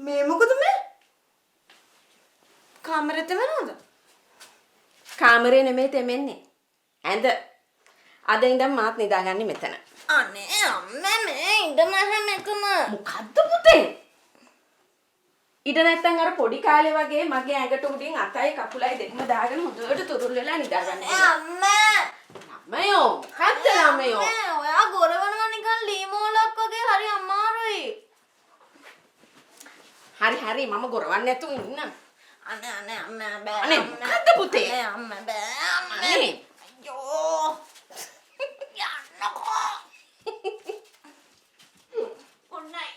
මේ මොකද මේ? කාමරෙට වෙනවද? කාමරේ නෙමෙයි තෙමෙන්නේ. ඇඳ. අද ඉඳන් මාත් නිදාගන්නේ මෙතන. අනේ අම්මේ මේ ඉඳ නැහැමකම. මොකද්ද පුතේ? ඊට නැත්තම් අර පොඩි කාලේ වගේ මගේ ඇඟට උඩින් අතයි කකුලයි දෙකම දාගෙන හොඳට තුරුල් වෙලා නිදාගන්න. අම්මා. ළමයෝ, මොකද්ද ළමයෝ? ඔයා ගොරවනවා නිකන් ලීමෝලක් වගේ හරි අමාරුයි. හරි මම ගොරවන්නේ නැතුව ඉන්න. අනේ අම්මා බෑ. අනේ මොකද්ද පුතේ? අනේ අම්මා බෑ. අනේ අයියෝ. යන්නකෝ. good night.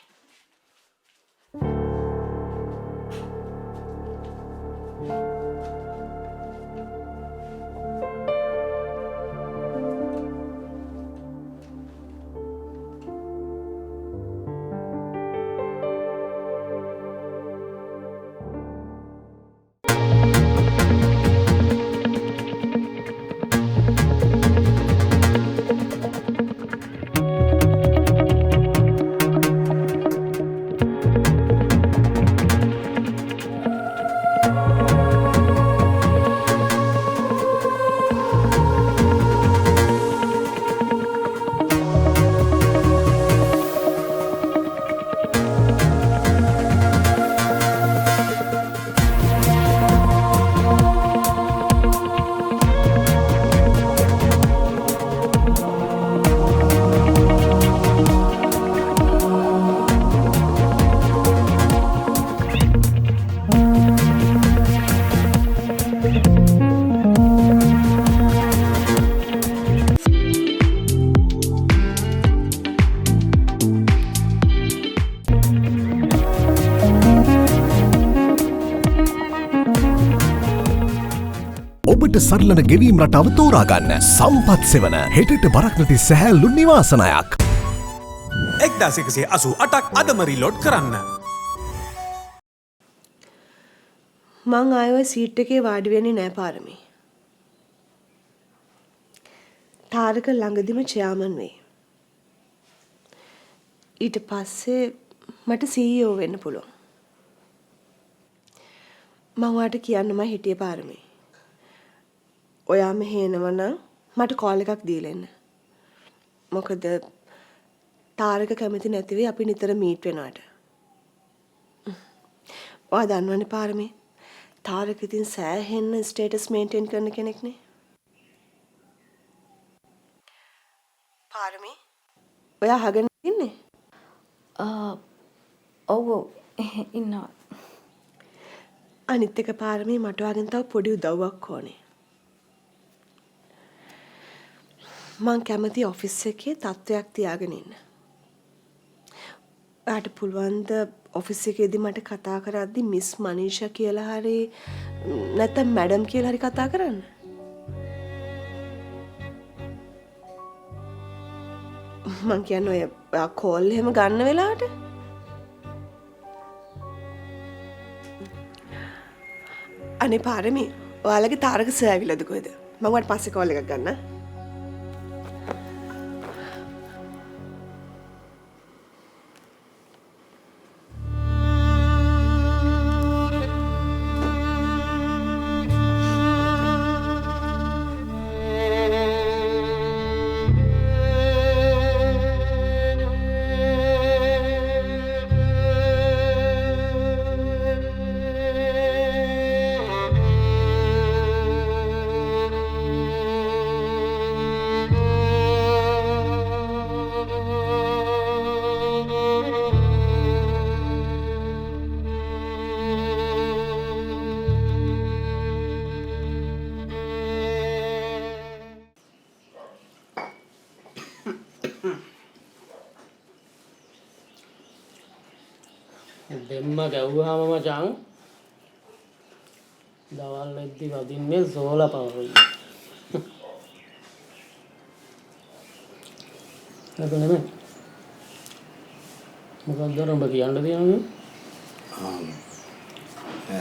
ඔබට සරලන ගෙවීම් රටාව තෝරාගන්න සම්පත් සෙවන හෙටට බරක් නැති සැහැල්ලු නිවාසනයක් 1188ක් අදම රිලෝඩ් කරන්න. මං ආයෙ සීට් එකේ වාඩි වෙන්නේ නෑ පාරමී. තාරක ළඟදිම චෙයාමන් වෙයි. ඊට පස්සේ මට CEO වෙන්න පුළුවන්. මං ඔයාට කියන්නම හිටියේ පාරමී. ඔයා මෙහෙ එනවනම් මට කෝල් එකක් දීලා එන්න. මොකද තාරක කැමති නැති වෙයි අපි නිතර මීට් වෙනවට. ඔයා දන්නවනේ පාරමී. තාරක ඉතින් සෑහෙන්න ස්ටේටස් මේන්ටේන් කරන කෙනෙක්නේ. පාරමී. ඔයා අහගෙන ඉන්නේ? ඔව් ඉන්නවා. අනිත් එක පාරමී මට ඔයාගෙන් තව පොඩි උදව්වක් ඕනේ. මං කැමති ඔෆිස් එකේ තත්ත්වයක් තියාගෙන ඉන්න. ඔයාට පුළුවන් ද ඔෆිස් එකේදී මට කතා කරද්දි මිස් මනීෂා කියලා හරි නැත්නම් මැඩම් කියලා හරි කතා කරන්න? මං කියන්නේ ඔයා කෝල් එහෙම ගන්න වෙලාවට අනේ පාරමී ඔයාලගේ තාරක සර් ඇවිල්ලාද කොහෙද? මම වට පස්සේ කෝල් එකක් ගන්නම්. දෙම්ම ගැව්වහම මචං දවල් වෙද්දි වදින්නේ සෝලා පවරුයි. ඒක නෙමෙයි. මොකක්ද රඹ කියන්න තියන්නේ?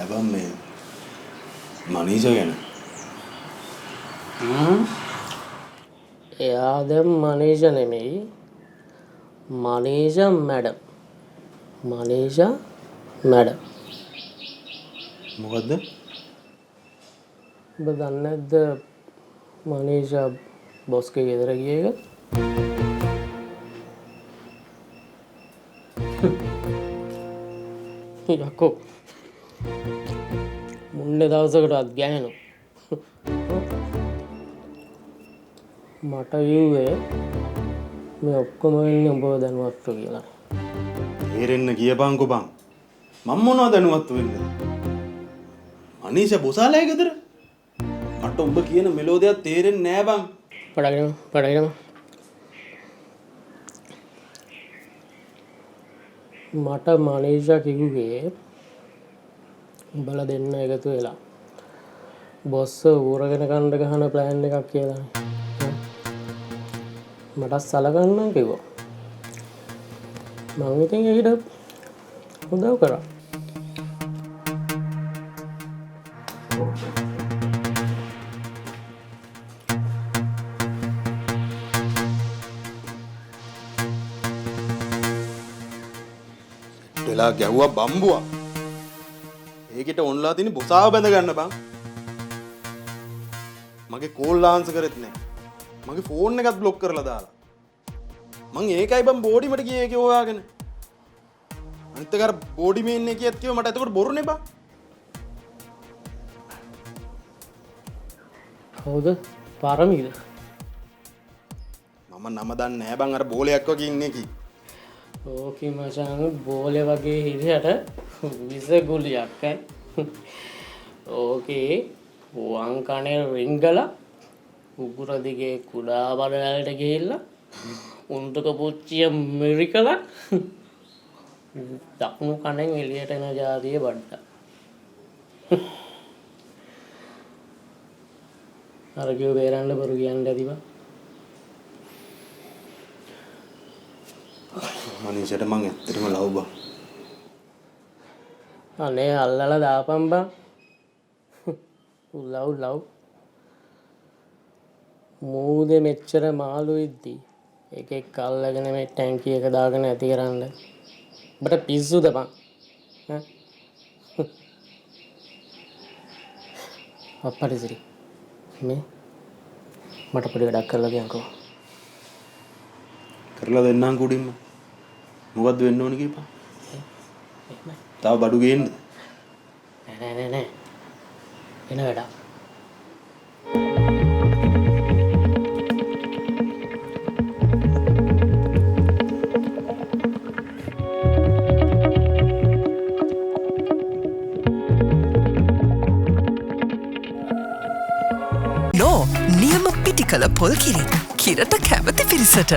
බම් මේ මනීෂා ගැන. එයා දැන් මනීෂා නෙමෙයි. මනීෂා මැඩම්. මනීෂා මැඩම් මොකද්ද? ඔබ දන්නේ නැද්ද මනීෂා බොස්ගේ ගෙදර ගිය එක? යකෝ මුන්නේ දවසකටවත් ගෑනු මට කිව්වේ මේ ඔක්කොම වෙන්නේ උඹව දැනුවත්ව කියලා. තේරෙන්න කියපන්කෝ බං. මම මොනවද දැනුවත් වෙන්නේ? මනීෂා බොසාලේ ගෙදර? මට උඹ කියන මෙලෝදියක් තේරෙන්නේ නෑ බං. පඩගෙන මට මනීෂා කිව්වේ උඹලා දෙන්න එකතු වෙලා බොස්ස ඌරගෙන කණ්ඩ ගහන ප්ලෑන් එකක් කියලා. මට සලකන්නම් කිව්වා. මං ඉතින් ඒකට උදව් කරා. වෙලා ගැව්වා බම්බුවා. ඒකට ඔන්ලා තියෙන බොසාව බැඳ ගන්න බං. මගේ කෝල් ආන්සර් කරෙත් නෑ. මගේ ෆෝන් එකත් බ්ලොක් කරලා දාලා. මං ඒකයි බං බෝඩිමට ගියේ ඒකේ හොයාගෙන. අනිත් එක අර බෝඩි මේන් එකේ කිව්ව මට එතකොට බොරුනේ බං. කවුද? පාරමීද? මම නම දන්නේ නෑ බං අර බෝලයක් වගේ ඉන්නේ කි. ඕකේ මචං බෝලේ වගේ හිරියට විස ගුලියක් ඈ. ඕකේ වම් කනේ රින්ගලා උගුර දිගේ කුඩා බඩවැලට ගිහිල්ලා උන්ටක පුච්චිය මිරිකලා දකුණු කනෙන් එළියට එන જાතිය බඩට. අර කිව්ව බේරන්න බරු කියන්න ඇතිව. මනීෂට මං ඇත්තටම ලව් බං. අනේ අල්ලලා දාපන් බං. ලව් මූදේ මෙච්චර මාළු ඉද්දි එකෙක් අල්ලගෙන මේ ටැංකිය එක දාගෙන ඇති කරන්න. ඔබට පිස්සුද බං? ඈ අප්පරිසිරි මේ මට පොඩි වැඩක් කරලා දෙන්නකෝ. කරලා දෙන්නම් කුඩින්ම. මොකද්ද වෙන්න ඕනේ කියපන්. තව බඩු ගේන්නද? නෑ. එන වැඩක්. නෝ නියම පිටිකල පොල් කිරි කිරට කැමති පිරිසට.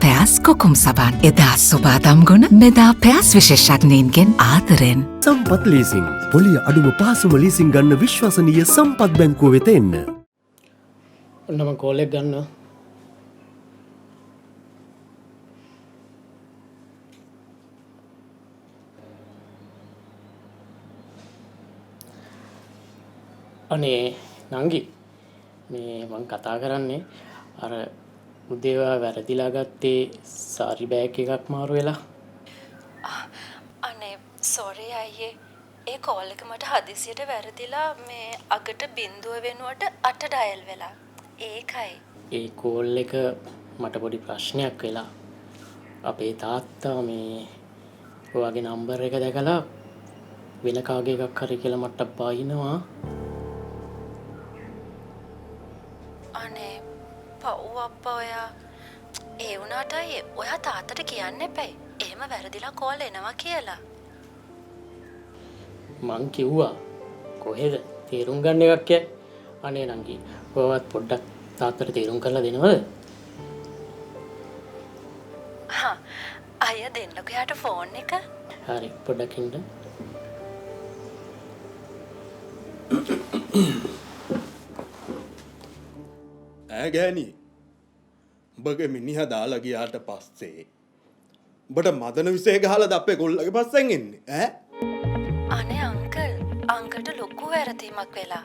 පැස් කොකුම් සබන් එදා සුබාදම් ගුණ මෙදා පැස් විශේෂඥයින්ගෙන් ආදරෙන්. සම්පත් ලීසින් පොලිය අඩුම පාසුම ලීසින් ගන්න විශ්වසනීය සම්පත් බැංකුව වෙත එන්න. ඔන්න මම කෝල් එක ගන්නවා. අනේ නංගි මේ මං කතා කරන්නේ අර උදේවා වැරදිලා ගත්තේ සාරි බෑග් එකක් මාරු වෙලා. අනේ සෝරි අයියේ. ඒ කෝල් එක මට හදිසියට වැරදිලා මේ අගට බින්දුව වෙනුවට 8 ඩයල් වෙලා. ඒකයි. ඒ කෝල් එක මට පොඩි ප්‍රශ්නයක් වෙලා. අපේ තාත්තා මේ ඔයාගේ නම්බර් එක දැකලා වෙන කාගේ එකක් හරි කියලා මට බයිනවා. අනේ පව් අප්පා ඔයා. ඒ වුණාට ඔයා තාත්තට කියන්න එපයි. එහෙම වැරදිලා කෝල් එනවා කියලා. මං කිව්වා කොහෙද තේරුම් ගන්න එකක් ය. අනේ නංගි ඔයවත් පොඩ්ඩක් තාත්තට තේරුම් කරලා දෙනවද? හා අයියා දෙන්නකෝ යාට ෆෝන් එක. හරි පොඩ්ඩක් ඉන්න. ඈ ගෑණි. උඹගේ මිනිහා දාලා ගියාට පස්සේ උඹට මදන විසේ ගහලාද අපේ ගොල්ලගේ පස්සෙන් එන්නේ ඈ? අනේ අංකල්ට ලොකු වැරදීමක් වෙලා.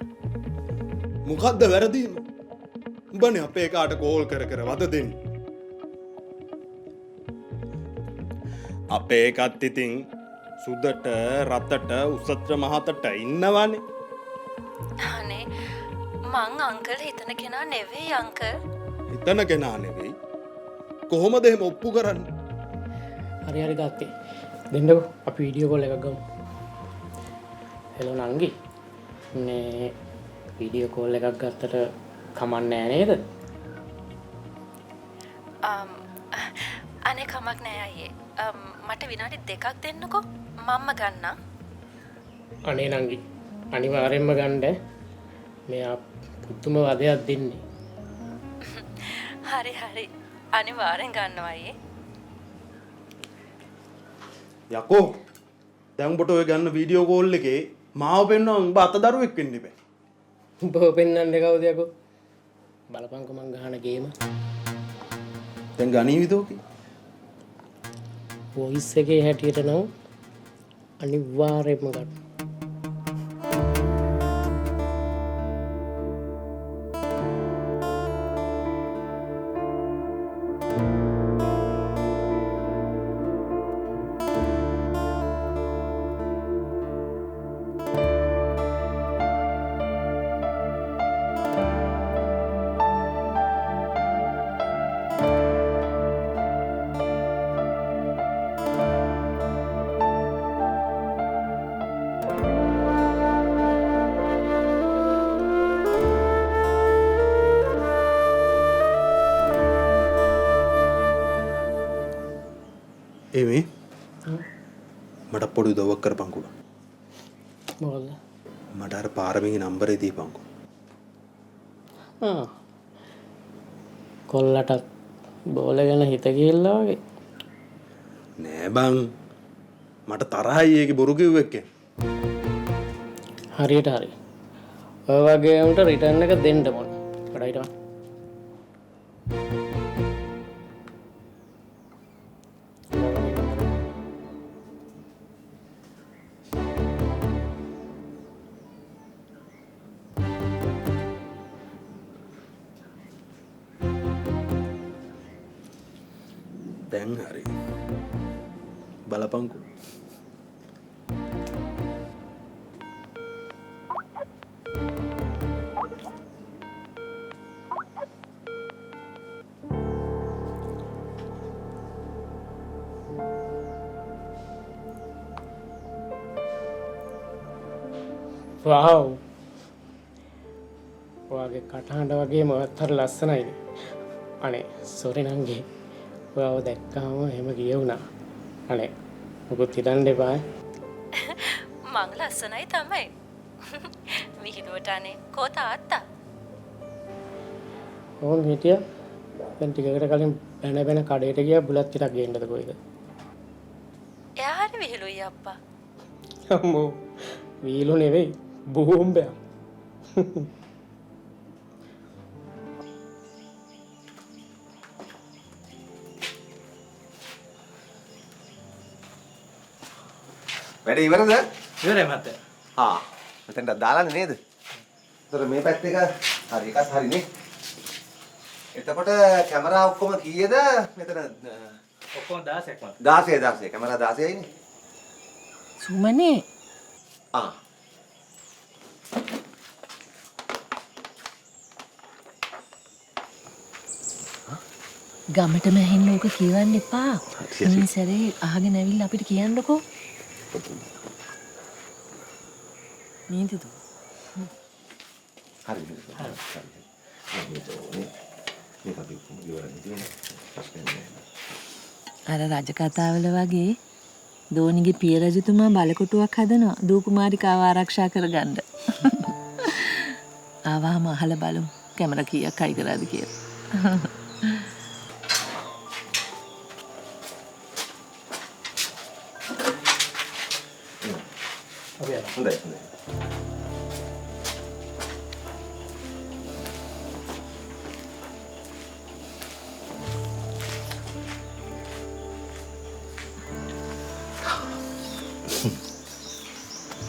මොකද්ද වැරදීම? උඹනේ අපේ කාට කෝල් කර කර වද දෙන්නේ. අපේ එකත් ඉතින් සුදට රතට උසත්‍ර මහතට ඉන්නවනේ. අනේ මං අංකල් හිතන කෙනා නෙවෙයි අංකල්. හිතන කෙනා නෙවෙයි. කොහොමද එහෙම ඔප්පු කරන්නේ? හරි හරි තාත්තේ දෙන්නකෝ අපි වීඩියෝ කෝල් එකක් ගමු. හෙලෝ නංගි මේ වීඩියෝ කෝල් එකක් ගත්තට කමන්නේ නෑ නේද? අනේ කමක් නෑ අයියේ. මට විනාඩි 2ක් දෙන්නකෝ මම්ම ගන්නම්. අනේ නංගි අනිවාර්යෙන්ම ගන්න. මෙයා පුදුම වදයක් දෙන්නේ. හරි හරි අනිවාර්යෙන් ගන්නවා අයියේ. යකෝ දැන් උඹට ඔය ගන්න වීඩියෝ කෝල් එකේ මාව පෙන්වන්න උඹ අතදරුවෙක් වෙන්න එපා. උඹ පෙන්වන්නේ කවුද යකෝ? බලපංකෝ මං ගහන ගේම. දැන් ගණීවිදෝකේ වොයිස් එකේ හැටියට නම් අනිවාර්යෙන්ම ගන්න. එමේ මට පොඩි උදව්වක් කරපන්කෝ. මොකද? මට අර පාරමිගේ නම්බරේ දීපන්කෝ. කොල්ලටත් බෝල ගැන හිත ගිහිල්ලා වගේ. නෑ බං මට තරහයි ඒකේ බොරු කිව්ව එක්කෙන්. හරියට හරි. ඔය වගේ උන්ට රිටර්න් එක දෙන්න ඕන. කඩයිට. දැන් හරි. බලපංකෝ. වව්. ඔයාගේ කටහඬ වගේම ඔයත් හරි ලස්සනයිනේ. අනේ සෝරි නංගි. ඔයාව දැක්කම එහෙම කියවුණා. අනේ මොකද හිතන්න එපා. මං ලස්සනයි තමයි. විහිළුවට අනේ කෝ තාත්තා. ඕන් හිටියා. දැන් ටිකකට කලින් බැන කඩේට ගියා බුලත් ටිකක් ගේන්නද කොයිද? එයා හරි විහිළුයි අප්පා. අම්මෝ විහිළු නෙවෙයි බෝම්බයක්. වැඩ ඉවරද? ඉවරයි මත්තයා. ආ මෙතනට දාලානේ නේද? ඒතර මේ පැත්ත එක හරි එකක් හරිනේ. එතකොට කැමරා ඔක්කොම කීයද? මෙතන ඔක්කොම 16ක් මත. 16 කැමරා 16යිනේ. සුමනේ ආ ගමටම ඇහෙන්න ඕක කියවන්න එපා. මේ සැරේ අහගෙන ඇවිල්ලා අපිට කියන්නකෝ. නේද දු? හරි. මේක අපි ඉවරනේ තියෙන්නේ. ප්‍රශ්නේ නෑ. අර රජ කතාවල වගේ දෝනිගේ පිය රජතුමා බලකොටුවක් හදනවා දූ කුමාරිකාව ආරක්ෂා කරගන්න. ආවම අහලා බලමු කැමරා කීයක් අයි කරාද කියලා. හොඳයි.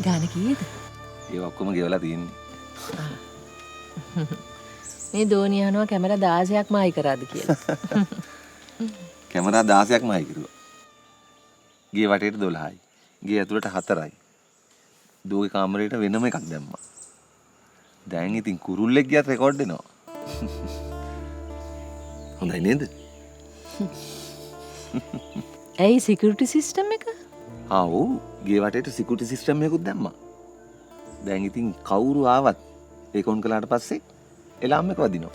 ගාන කීයද? ඒ ඔක්කොම ගෙවලා තියෙන්නේ. මේ දෝනිය අහනවා කැමරා 16ක් මායි කරාද කියලා. කැමරා 16ක් මයි කිරුවා. ගේ වටේට 12යි. ගේ ඇතුළට 4යි. දෝගේ කාමරේට වෙනම එකක් දැම්මා. දැන් ඉතින් කුරුල්ලෙක් ගියත් රෙකෝඩ් දෙනවා. හොඳයි නේද? ඇයි සිකියුරිටි සිස්ටම් එක? ඔව් ගේ වටේට සිකියුරිටි සිස්ටම් එකකුත් දැම්මා. දැන් ඉතින් කවුරු ආවත් ඒක ඔන් කළාට පස්සේ එලාම් එක වදිනවා.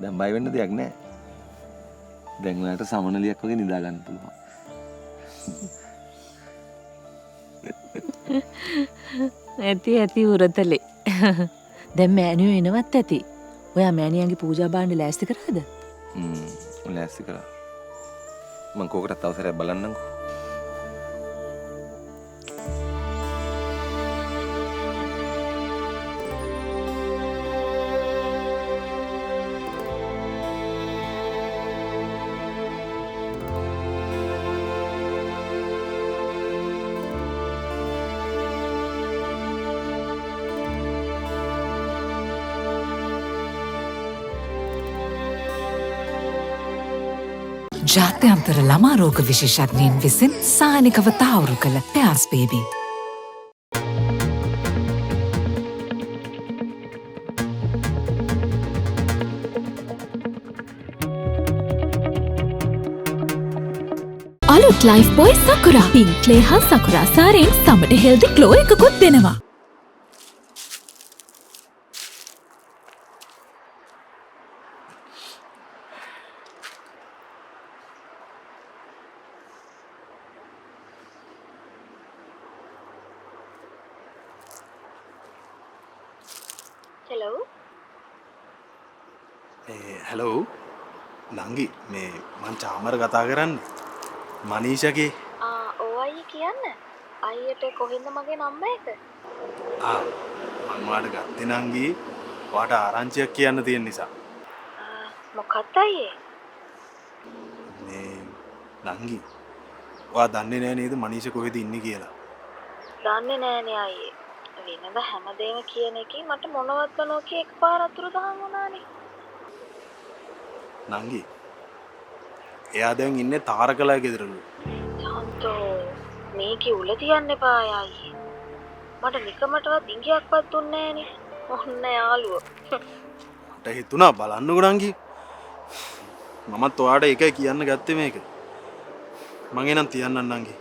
දැන් බය වෙන්න දෙයක් නැහැ. දැන් ඔයාලට සමනලියක් වගේ නිදා ගන්න පුළුවන්. ඇති උරතලේ. දැන් මෑනියෝ එනවත් ඇති. ඔයා මෑනියන්ගේ පූජා භාණ්ඩ ලෑස්ති කරාද? ලෑස්ති කරා. මං කෝකටත් අවසරයක් බලන්නම්කෝ. ජාත්‍යන්තර ළමා රෝග විශේෂඥයින් විසින් සායනිකව තහවුරු කළ පෙයාස් බේබී. අලුත් ලයිෆ් බොයි සකුරා පින්ක් ක්ලේ හා සකුරා සාරයෙන් සමට හෙල්දි ග්ලෝ එකකුත් දෙනවා. හැලෝ නංගි මේ මං චාමර කතා කරන්න මනීෂගේ ඕ අයියේ කියන්න අයියට කොහෙන්ද මගේ නම්බර එක? මං වාට ගත්තේ නංගි වාට ආරංචියක් කියන්න තියෙන නිසා. මොකක්ද අයියේ? මේ නංගි ඔයා දන්නේ නෑ නේද මනීෂ කොහෙද ඉන්නේ කියලා? දන්නේ නෑනේ අයියේ. වෙනද හැමදේම කියන එකේ මට මොනවත් නොකිය එකපාර අතුරුදහන් වුණානේ. නංගි එයා දැන් ඉන්නේ තාරකලා ගෙදරලු. සන්තෝ මේකේ උල තියන්න එපා අයියේ. මට නිකමටවත් ඉංගියක්වත් දුන්නේ නෑනේ. ඔන්න යාළුවෝ. මට හිතුණා බලන්නකෝ නංගි. මමත් ඔයාට එකයි කියන්න ගත්තේ මේක. මං එනම් තියන්නම් නංගි.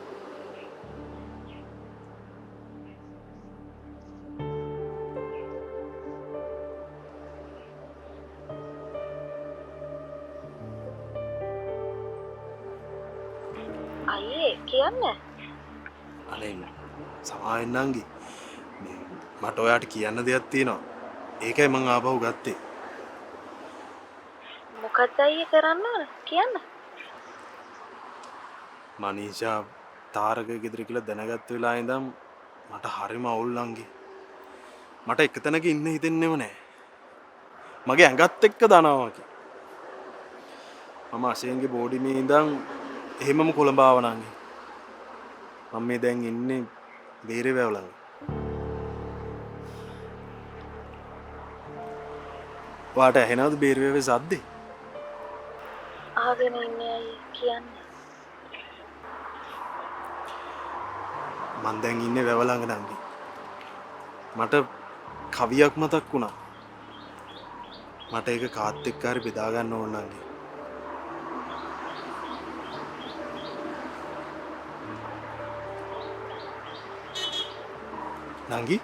අයියේ කියන්න. අනේ සමාවෙන්න නංගි. මට ඔයාට කියන්න දෙයක් තියෙනවා. ඒකයි මං ආපහු ගත්තේ. මොකක්ද අයියේ කරන්න ඕන කියන්න. මනීෂා තාරක ගෙදර කියලා දැනගත්ත වෙලාව ඉඳන් මට හරිම අවුල් නංගි. මට එක තැනක ඉන්න හිතෙන්නේම නැහැ. මගේ ඇඟත් එක්ක දනවා වගේ. මම අසේන්ගේ බෝඩිමේ ඉඳන් එහෙමම කොළඹ ආවා නංගි. මම මේ දැන් ඉන්නේ බේරේවැව ළඟ. වාට ඇහෙනවද බේරේවැවේ සද්දේ? ආගෙන ඉන්නේ අයියේ කියන්න. මං දැන් ඉන්නේ වැව ළඟ නංගි. මට කවියක් මතක් වුණා. මට ඒක කාත් එක්ක හරි බෙදා ගන්න ඕන නංගි. නංගි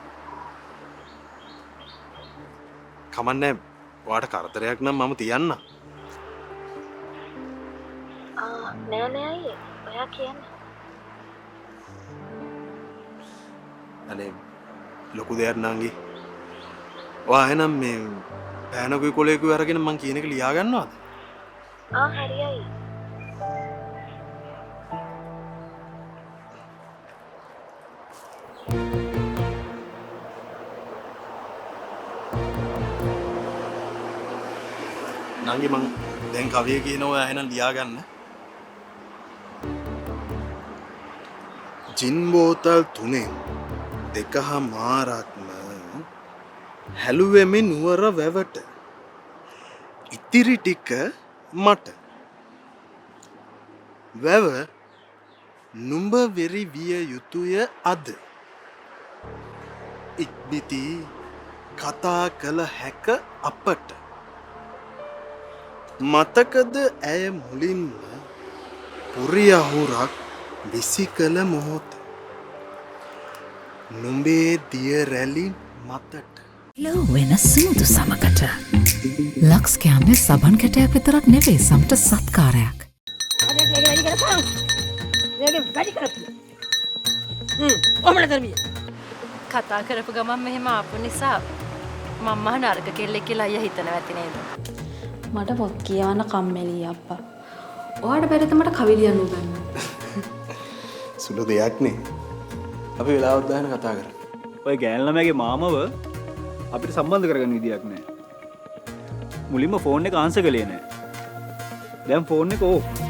කමන්නේ ඔයාට කරදරයක් නම් මම තියන්න. නෑ නෑ අයියේ ඔයා කියන්න. අනේ ලොකු දෙයක් නංගි. ඔයා එහෙනම් මේ පෑනකුයි කොලේකුයි අරගෙන මං කියන එක ලියා ගන්නවද? හරි අයියේ. නංගි මං දැන් කවිය කියනවා එහෙනම් ලියා ගන්න. ජින් බෝතල් 3 දෙකහමාරක්ම හැලුවෙමි නුවර වැවට ඉතිරි ටික මට වැව නුඹ වෙරි විය යුතුය අද ඉක්බිති කතා කළ හැක අපට මතකද ඇය මුලින්ම පුරියහුරක් විසි කළ මොහොත නුඹේ දිය රැලි මතට ලෝ වෙන සූදු සමකට ලක්ස් කෑම්නේ සබන් කැටයක් විතරක් නෙවෙයි සමට සත්කාරයක්. කතා කරපු ගමන් මෙහෙම ආපු නිසා මම්මා නරක කෙල්ලෙක් කියලා අයියා හිතනවා ඇති නේද? මට පොත් කියවන්න කම්මැලි අප්පා. ඔයාට බැරිද මට කවි ලියන්න උගන්න? සුළු දෙයක් නේ. අපි වෙලාවක් දාගෙන කතා කරමු. ඔය ගෑන් ළමයාගේ මාමව අපිට සම්බන්ධ කරගන්න විදියක් නැහැ. මුලින්ම ෆෝන් එක ආන්සර් කළේ නැහැ. දැන් ෆෝන් එක ඕෆ්.